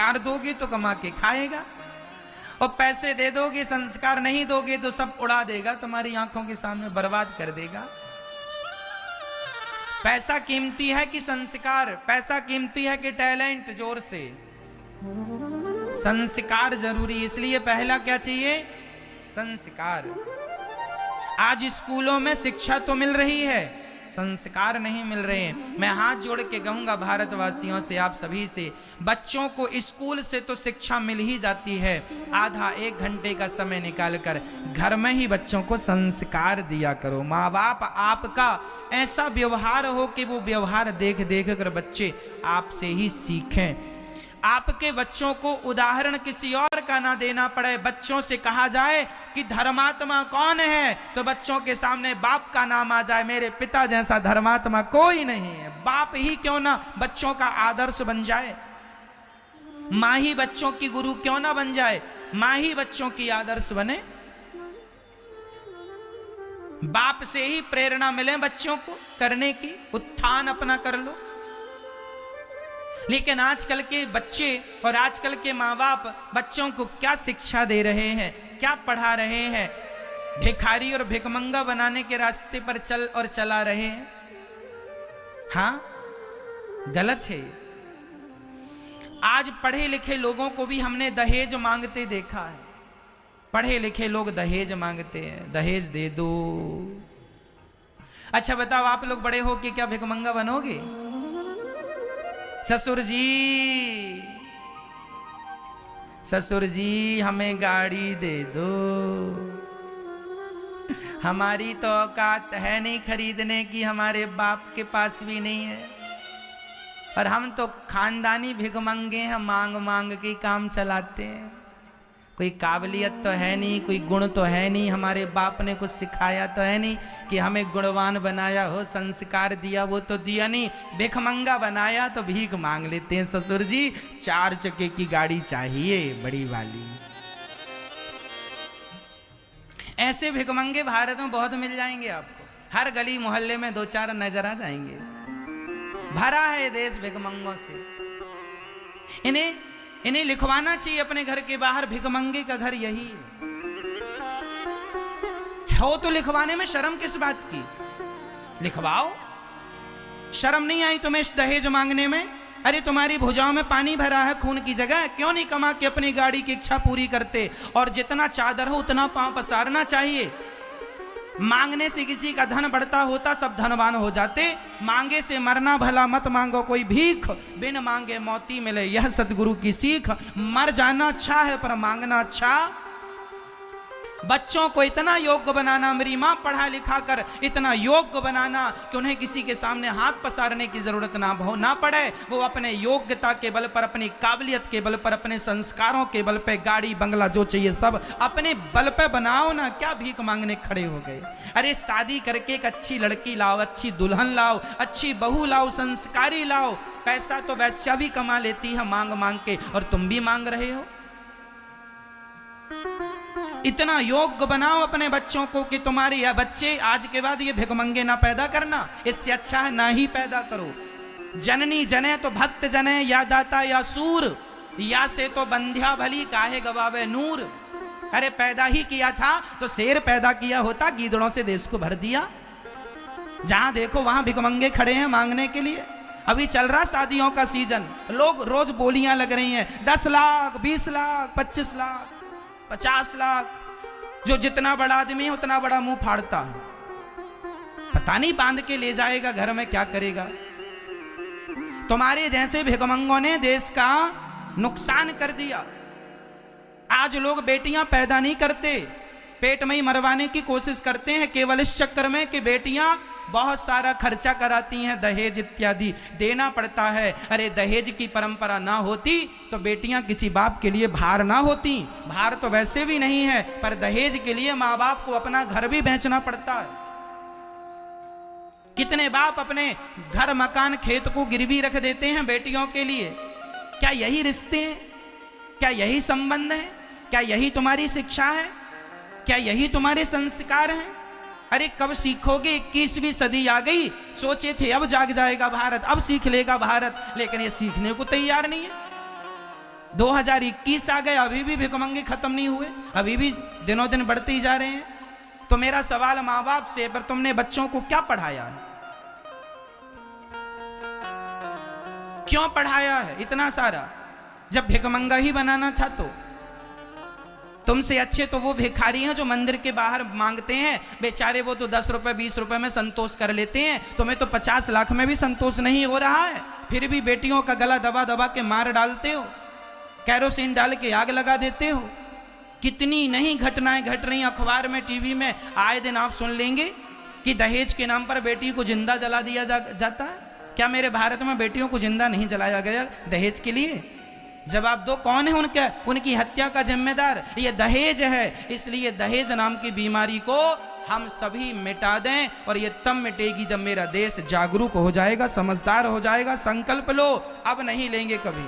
संस्कार दोगे तो कमा के खाएगा, और पैसे दे दोगे, संस्कार नहीं दोगे तो सब उड़ा देगा, तुम्हारी आंखों के सामने बर्बाद कर देगा। पैसा कीमती है कि संस्कार? पैसा कीमती है कि टैलेंट? जोर से। संस्कार जरूरी, इसलिए पहला क्या चाहिए? संस्कार। आज स्कूलों में शिक्षा तो मिल रही है, संस्कार नहीं मिल रहे हैं। मैं हाथ जोड़ के कहूंगा भारतवासियों से, आप सभी से, बच्चों को स्कूल से तो शिक्षा मिल ही जाती है, आधा एक घंटे का समय निकालकर घर में ही बच्चों को संस्कार दिया करो। माँ बाप आपका ऐसा व्यवहार हो कि वो व्यवहार देख देख कर बच्चे आपसे ही सीखें। आपके बच्चों को उदाहरण किसी और का ना देना पड़े। बच्चों से कहा जाए कि धर्मात्मा कौन है, तो बच्चों के सामने बाप का नाम आ जाए। मेरे पिता जैसा धर्मात्मा कोई नहीं है। बाप ही क्यों ना बच्चों का आदर्श बन जाए, माँ ही बच्चों की गुरु क्यों ना बन जाए, माँ ही बच्चों की आदर्श बने। बाप से ही प्रेरणा मिले बच्चों को करने की, उत्थान अपना कर लो। लेकिन आजकल के बच्चे और आजकल के माँ बाप बच्चों को क्या शिक्षा दे रहे हैं, क्या पढ़ा रहे हैं? भिखारी और भिखमंगा बनाने के रास्ते पर चल और चला रहे हैं। हाँ, गलत है। आज पढ़े लिखे लोगों को भी हमने दहेज मांगते देखा है। पढ़े लिखे लोग दहेज मांगते हैं, दहेज दे दो। अच्छा बताओ, आप लोग बड़े हो कि क्या भिखमंगा बनोगे? ससुर जी, ससुर जी हमें गाड़ी दे दो, हमारी तो औकात है नहीं खरीदने की, हमारे बाप के पास भी नहीं है, और हम तो खानदानी भिखमंगे हैं, मांग मांग के काम चलाते हैं। कोई काबिलियत तो है नहीं, कोई गुण तो है नहीं, हमारे बाप ने कुछ सिखाया तो है नहीं कि हमें गुणवान बनाया हो, संस्कार दिया वो तो दिया नहीं, भिखमंगा बनाया तो भीख मांग लेते हैं। ससुर जी 4 चक्के की गाड़ी चाहिए, बड़ी वाली। ऐसे भिखमंगे भारत में बहुत मिल जाएंगे आपको, हर गली मोहल्ले में 2-4 नजर आ जाएंगे। भरा है देश भिखमंगों से। इन्हें लिखवाना चाहिए अपने घर के बाहर, भिखमंगे का घर यही है। हो तो लिखवाने में शर्म किस बात की? लिखवाओ। शर्म नहीं आई तुम्हें इस दहेज मांगने में? अरे तुम्हारी भुजाओं में पानी भरा है खून की जगह, क्यों नहीं कमा के अपनी गाड़ी की इच्छा पूरी करते? और जितना चादर हो उतना पांव पसारना चाहिए। मांगने से किसी का धन बढ़ता होता, सब धनवान हो जाते। मांगे से मरना भला मत मांगो कोई भीख, बिन मांगे मौती मिले यह सतगुरु की सीख। मर जाना अच्छा है पर मांगना अच्छा। बच्चों को इतना योग्य बनाना, मेरी माँ पढ़ा लिखा कर इतना योग्य बनाना कि उन्हें किसी के सामने हाथ पसारने की जरूरत ना पड़े। वो अपने योग्यता के बल पर, अपनी काबिलियत के बल पर, अपने संस्कारों के बल पे गाड़ी बंगला जो चाहिए सब अपने बल पे बनाओ ना। क्या भीख मांगने खड़े हो गए? अरे शादी करके एक अच्छी लड़की लाओ, अच्छी दुल्हन लाओ, अच्छी बहू लाओ, संस्कारी लाओ। पैसा तो वैश्या भी कमा लेती है मांग मांग के, और तुम भी मांग रहे हो। इतना योग्य बनाओ अपने बच्चों को कि तुम्हारे या बच्चे आज के बाद ये भिखमंगे ना पैदा करना। इससे अच्छा है ना ही पैदा करो। जननी जने तो भक्त जने, या दाता या सूर, या से तो बंध्या भली काहे गवावे नूर। अरे पैदा ही किया था तो शेर पैदा किया होता, गीदड़ों से देश को भर दिया। जहां देखो वहां भिखमंगे खड़े हैं मांगने के लिए। अभी चल रहा शादियों का सीजन, लोग रोज बोलियां लग रही हैं 10 लाख, 20 लाख, 25 लाख, 50 लाख। जो जितना बड़ा आदमी है उतना बड़ा मुंह फाड़ता है। पता नहीं बांध के ले जाएगा घर में, क्या करेगा। तुम्हारे जैसे भिखमंगों ने देश का नुकसान कर दिया। आज लोग बेटियां पैदा नहीं करते, पेट में ही मरवाने की कोशिश करते हैं, केवल इस चक्कर में कि बेटियां बहुत सारा खर्चा कराती हैं, दहेज इत्यादि देना पड़ता है। अरे दहेज की परंपरा ना होती तो बेटियां किसी बाप के लिए भार ना होती। भार तो वैसे भी नहीं है, पर दहेज के लिए माँ बाप को अपना घर भी बेचना पड़ता है। कितने बाप अपने घर मकान खेत को गिरवी रख देते हैं बेटियों के लिए। क्या यही रिश्ते हैं? क्या यही संबंध है? क्या यही तुम्हारी शिक्षा है? क्या यही तुम्हारे संस्कार हैं? अरे कब सीखोगे? 21वीं सदी आ गई, सोचे थे अब जाग जाएगा भारत, अब सीख लेगा भारत, लेकिन ये सीखने को तैयार नहीं है। 2021 आ गए, अभी भी भिखमंगे खत्म नहीं हुए, अभी भी दिनों दिन बढ़ते ही जा रहे हैं। तो मेरा सवाल माँ बाप से, पर तुमने बच्चों को क्या पढ़ाया है? क्यों पढ़ाया है इतना सारा? जब भिखमंगा ही बनाना था तो तुमसे अच्छे तो वो भिखारी हैं जो मंदिर के बाहर मांगते हैं, बेचारे वो तो 10 रुपए 20 रुपए में संतोष कर लेते हैं। तुम्हें तो 50 लाख में भी संतोष नहीं हो रहा है, फिर भी बेटियों का गला दबा दबा के मार डालते हो, कैरोसिन डाल के आग लगा देते हो। कितनी नहीं घटनाएं घट रही अखबार में, टीवी में, आए दिन आप सुन लेंगे कि दहेज के नाम पर बेटी को जिंदा जला दिया जाता है। क्या मेरे भारत में बेटियों को जिंदा नहीं जलाया गया दहेज के लिए? जवाब दो, कौन है उनकी हत्या का जिम्मेदार? ये दहेज है। इसलिए दहेज नाम की बीमारी को हम सभी मिटा दें, और ये तब मिटेगी जब मेरा देश जागरूक हो जाएगा, समझदार हो जाएगा। संकल्प लो, अब नहीं लेंगे कभी।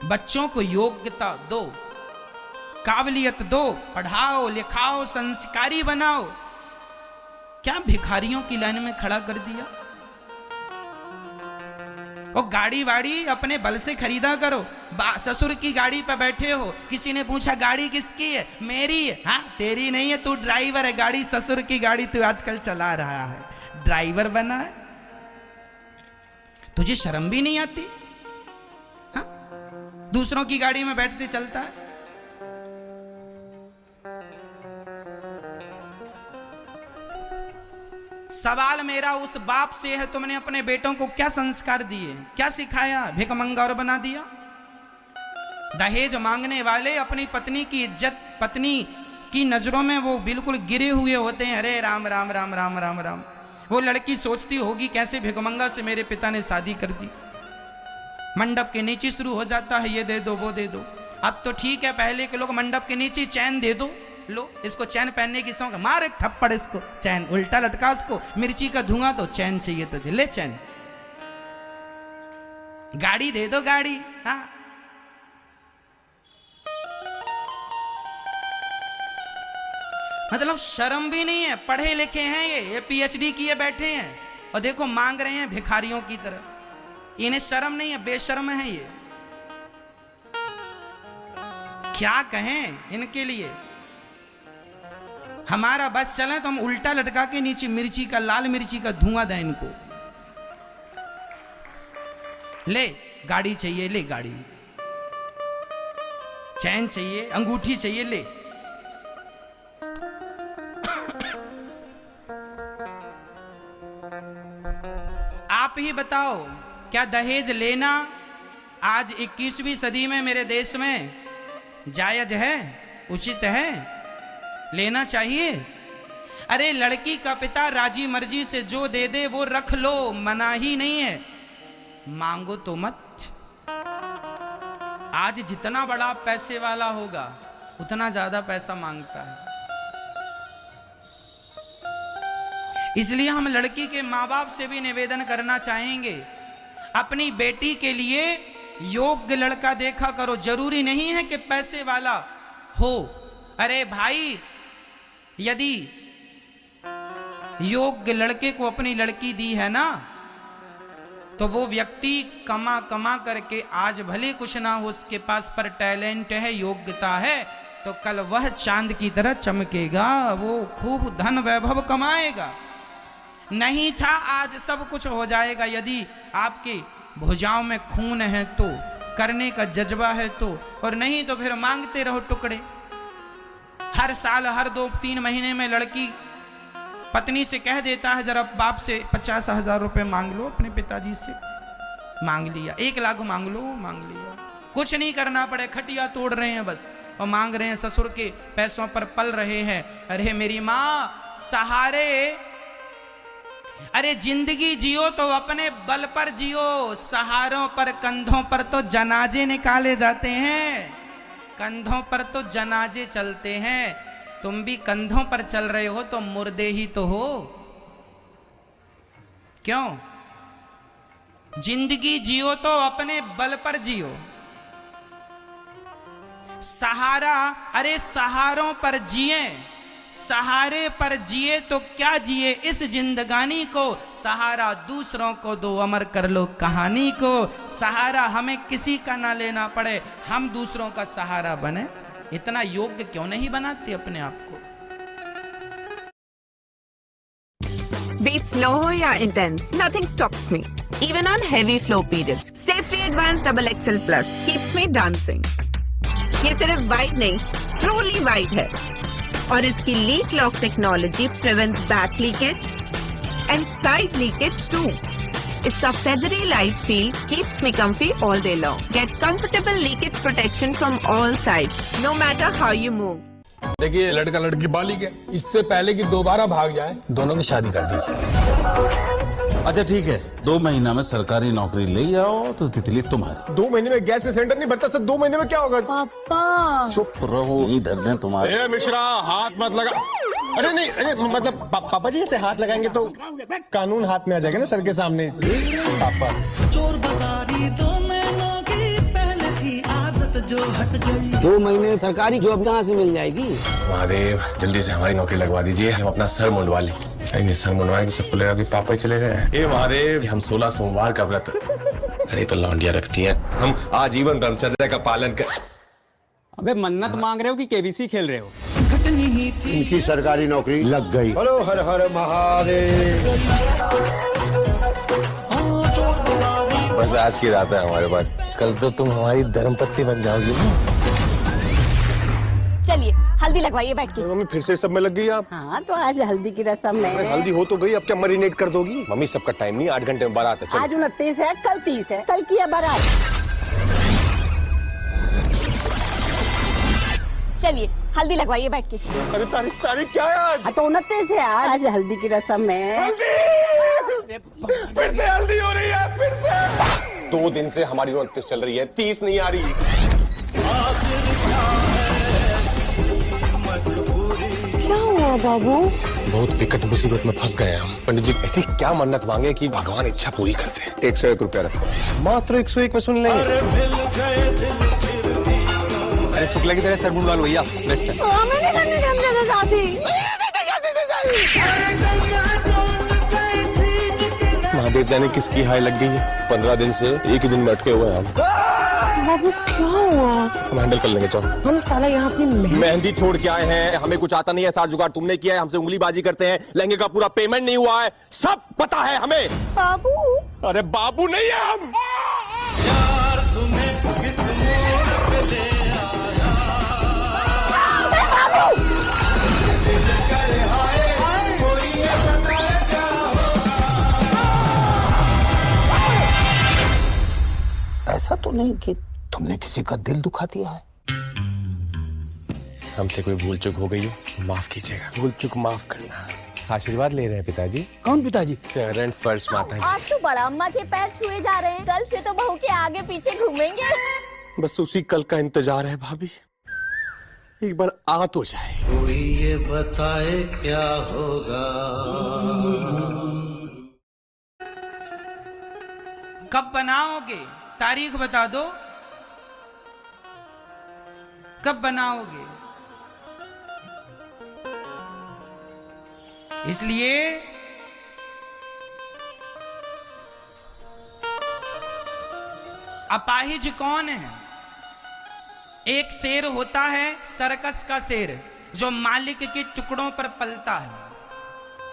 बच्चों को योग्यता दो, काबिलियत दो, पढ़ाओ लिखाओ, संस्कारी बनाओ। क्या भिखारियों की लाइन में खड़ा कर दिया? और गाड़ी वाड़ी अपने बल से खरीदा करो। ससुर की गाड़ी पे बैठे हो, किसी ने पूछा गाड़ी किसकी है? मेरी है। हाँ, तेरी नहीं है, तू ड्राइवर है। गाड़ी ससुर की गाड़ी तू आजकल चला रहा है, ड्राइवर बना है। तुझे शर्म भी नहीं आती? हाँ, दूसरों की गाड़ी में बैठते चलता है। सवाल मेरा उस बाप से है, तुमने अपने बेटों को क्या संस्कार दिए, क्या सिखाया? भिखमंगा और बना दिया। दहेज मांगने वाले अपनी पत्नी की इज्जत, पत्नी की नजरों में वो बिल्कुल गिरे हुए होते हैं। अरे राम राम राम राम राम राम। वो लड़की सोचती होगी कैसे भिखमंगा से मेरे पिता ने शादी कर दी। मंडप के नीचे शुरू हो जाता है, ये दे दो वो दे दो। अब तो ठीक है, पहले के लोग मंडप के नीचे चैन दे दो, लो इसको चैन पहनने की शौक, मार एक थप्पड़ इसको, चैन उल्टा लटका उसको, मिर्ची का धुआं तो चैन चाहिए तुझे, ले चैन। गाड़ी दे दो गाड़ी। हाँ, मतलब शर्म भी नहीं है। पढ़े लिखे हैं ये PhD किए बैठे हैं, और देखो मांग रहे हैं भिखारियों की तरह। इन्हें शर्म नहीं है, बेशर्म है ये। क्या कहें इनके लिए? हमारा बस चले तो हम उल्टा लटका के नीचे मिर्ची का, लाल मिर्ची का धुआं दें इनको। ले गाड़ी चाहिए, ले गाड़ी, चैन चाहिए, अंगूठी चाहिए, ले। आप ही बताओ, क्या दहेज लेना आज 21वीं सदी में मेरे देश में जायज है, उचित है, लेना चाहिए? अरे लड़की का पिता राजी मर्जी से जो दे दे वो रख लो, मना ही नहीं है, मांगो तो मत। आज जितना बड़ा पैसे वाला होगा उतना ज्यादा पैसा मांगता है। इसलिए हम लड़की के माँ बाप से भी निवेदन करना चाहेंगे, अपनी बेटी के लिए योग्य लड़का देखा करो। जरूरी नहीं है कि पैसे वाला हो। अरे भाई, यदि योग्य लड़के को अपनी लड़की दी है ना, तो वो व्यक्ति कमा कमा करके, आज भले कुछ ना हो उसके पास, पर टैलेंट है, योग्यता है, तो कल वह चांद की तरह चमकेगा, वो खूब धन वैभव कमाएगा। नहीं था, आज सब कुछ हो जाएगा। यदि आपकी भुजाओं में खून है तो, करने का जज्बा है तो, और नहीं तो फिर मांगते रहो टुकड़े। हर साल, हर 2-3 महीने में लड़की पत्नी से कह देता है, जरा बाप से 50,000 रुपए मांग लो, अपने पिताजी से मांग लिया, 1 लाख मांग लो, मांग लिया। कुछ नहीं करना पड़े, खटिया तोड़ रहे हैं बस, और मांग रहे हैं, ससुर के पैसों पर पल रहे हैं। अरे मेरी माँ, सहारे, अरे जिंदगी जियो तो अपने बल पर जियो, सहारों पर, कंधों पर तो जनाजे निकाले जाते हैं, कंधों पर तो जनाजे चलते हैं। तुम भी कंधों पर चल रहे हो तो मुर्दे ही तो हो। क्यों? जिंदगी जियो तो अपने बल पर जियो। सहारा, अरे सहारों पर जिए, सहारे पर जिए तो क्या जिए इस जिंदगानी को, सहारा दूसरों को दो, अमर कर लो कहानी को। सहारा हमें किसी का ना लेना पड़े, हम दूसरों का सहारा बने। इतना योग्य क्यों नहीं बनाते अपने आप को? Be it slow or intense, nothing stops me. Even on heavy flow periods. Stay Free Advanced Double XL Plus keeps me dancing. ये सिर्फ वाइड नहीं, truly वाइड है। और इसकी leak lock technology prevents back leakage and side leakage too. इसका feathery light feel keeps me comfy all day long. Get comfortable leakage protection from all sides, no matter how you move. देखिए लड़का लड़की बालिग है, इससे पहले कि दोबारा भाग जाए दोनों की शादी कर दीजिए। अच्छा ठीक है, 2 महीना में सरकारी नौकरी ले आओ तो तितली तुम्हारी। 2 महीने में गैस का सिलेंडर नहीं भरता, सर 2 महीने में क्या होगा? पापा चुप रहो, इधर ने तुम्हारे। ए मिश्रा, हाथ मत लगा। अरे नहीं, अरे मतलब पापा जी ऐसे हाथ लगाएंगे तो कानून हाथ में आ जाएगा ना सर के सामने। पापा चोर बाजारी 2 महीनों की पहले थी आदत जो हट गई। 2 महीने सरकारी जॉब कहाँ से मिल जाएगी? महादेव जल्दी से हमारी नौकरी लगवा दीजिए, हम अपना सर मुंडवा लें। नहीं सर मुंडवाएंगे तो सबको लगेगा कि पापा ही चले गए। ए महादेव, हम 16 सोमवार का व्रत, अरे तो लौंडिया रखती हैं, हम आजीवन ब्रह्मचर्य का पालन कर। अबे मन्नत मांग रहे हो कि केबीसी खेल रहे हो? इनकी सरकारी नौकरी लग गई। हेलो, हर हर महादेव। बस आज की रात है हमारे पास, कल तो तुम हमारी धर्मपत्नी बन जाओगी ना। चलिए हल्दी लगवाइए बैठ के। मम्मी फिर से सब में लग गई आप? हाँ तो आज हल्दी की रस्म है। हल्दी हो तो गई, अब क्या मरीनेट कर दोगी? मम्मी सबका टाइम नहीं, 8 घंटे में बारात है। आज 29 है, कल 30 है, कल की है बारात। चलिए हल्दी लगवाइए बैठ के। अरे तारीख क्या है आज? हाँ, तो 29 है आज हल्दी की रस्म है। फिर से हल्दी हो रही है, फिर से। 2 दिन से हमारी 29 चल रही है, 30 नहीं आ रही। क्या हुआ बाबू? बहुत विकट मुसीबत में फंस गए हम। पंडित जी ऐसी क्या मन्नत मांगे कि भगवान इच्छा पूरी करते? 101 रुपया रखो। मात्र 101 में सुन लेंगे। अरे शुक्ला की तरह सर मुंडवा लो भैया, बेस्ट है। मैंने करनी गंदे से शादी। महादेव जाने किसकी हाय लग गई है। 15 दिन से एक ही दिन में अटके हुए हैं हम। बाबू क्या हुआ? हम हैंडल कर लेंगे, चलो। हम साला यहाँ अपनी मेहंदी छोड़ के आए हैं, हमें कुछ आता नहीं है। सारा जुगाड़ तुमने किया है, हमसे उंगलीबाजी करते हैं। लहंगे का पूरा पेमेंट नहीं हुआ है, सब पता है हमें। बाबू, अरे बाबू नहीं है हम। ऐसा तो नहीं कि तुमने किसी का दिल दुखा दिया है? हमसे कोई भूल चूक हो गई हो, माफ कीजिएगा। भूल चूक माफ करना। आशीर्वाद ले रहे हैं पिताजी। कौन पिताजी? चरण स्पर्श माता जी। आज तो बड़ा अम्मा के पैर छुए जा रहे हैं, कल से तो बहू के आगे पीछे घूमेंगे। बस उसी कल का इंतजार है भाभी, एक बार आ तो जाए। कोई ये बताए क्या होगा। कब बनाओगे? तारीख बता दो, कब बनाओगे? इसलिए अपाहिज कौन है? एक शेर होता है, सर्कस का शेर, जो मालिक के टुकड़ों पर पलता है।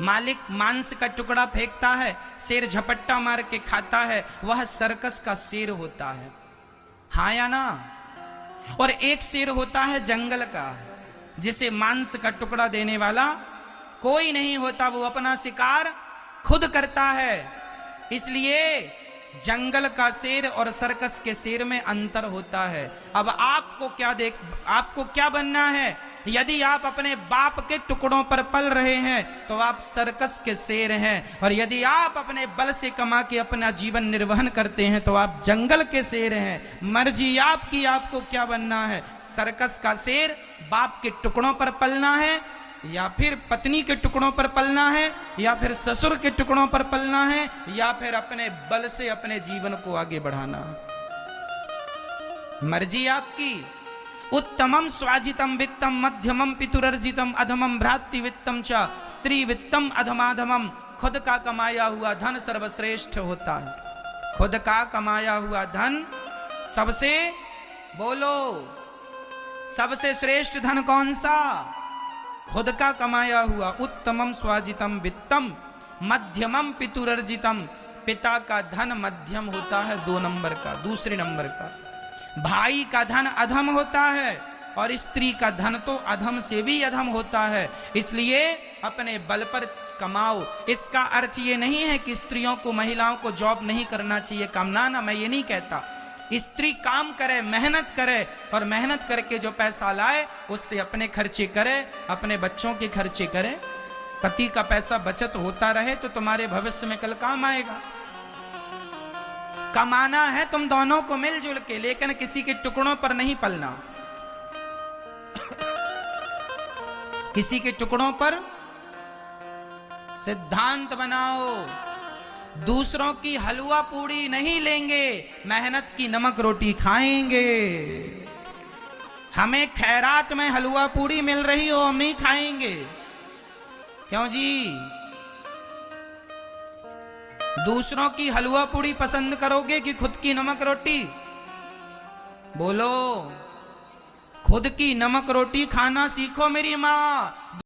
मालिक मांस का टुकड़ा फेंकता है, शेर झपट्टा मार के खाता है, वह सर्कस का शेर होता है। हाँ या ना? और एक शेर होता है जंगल का, जिसे मांस का टुकड़ा देने वाला कोई नहीं होता, वो अपना शिकार खुद करता है। इसलिए जंगल का शेर और सर्कस के शेर में अंतर होता है। अब आपको क्या बनना है? यदि आप अपने बाप के टुकड़ों पर पल रहे हैं तो आप सर्कस के शेर हैं, और यदि आप अपने बल से कमा के अपना जीवन निर्वहन करते हैं तो आप जंगल के शेर हैं। मर्जी आपकी, आपको क्या बनना है? सर्कस का शेर बाप के टुकड़ों पर पलना है, या फिर पत्नी के टुकड़ों पर पलना है, या फिर ससुर के टुकड़ों पर पलना है, या फिर अपने बल से अपने जीवन को आगे बढ़ाना। मर्जी आपकी। उत्तमम स्वाजितम वित्तम मध्यमम पितुरर्जितम अधमम भ्रातृ वित्तम च स्त्री वित्तम अधमाधमम। खुद का कमाया हुआ धन सर्वश्रेष्ठ होता है। खुद का कमाया हुआ धन सबसे, बोलो, सबसे श्रेष्ठ धन कौन सा? खुद का कमाया हुआ। उत्तमम स्वाजितम वित्तम मध्यमम पितुरर्जितम। पिता का धन मध्यम होता है 2 नंबर का, दूसरे नंबर का। भाई का धन अधम होता है और स्त्री का धन तो अधम से भी अधम होता है। इसलिए अपने बल पर कमाओ। इसका अर्थ ये नहीं है कि स्त्रियों को, महिलाओं को जॉब नहीं करना चाहिए। कामना ना, मैं ये नहीं कहता। स्त्री काम करे, मेहनत करे और मेहनत करके जो पैसा लाए उससे अपने खर्चे करे, अपने बच्चों के खर्चे करे। पति का पैसा बचत होता रहे तो तुम्हारे भविष्य में कल काम आएगा। कमाना है तुम दोनों को मिलजुल के, लेकिन किसी के टुकड़ों पर नहीं पलना। किसी के टुकड़ों पर सिद्धांत बनाओ। दूसरों की हलवा पूड़ी नहीं लेंगे, मेहनत की नमक रोटी खाएंगे। हमें खैरात में हलवा पूड़ी मिल रही हो, हम नहीं खाएंगे। क्यों जी? दूसरों की हलवा पूड़ी पसंद करोगे कि खुद की नमक रोटी? बोलो, खुद की नमक रोटी खाना सीखो मेरी माँ।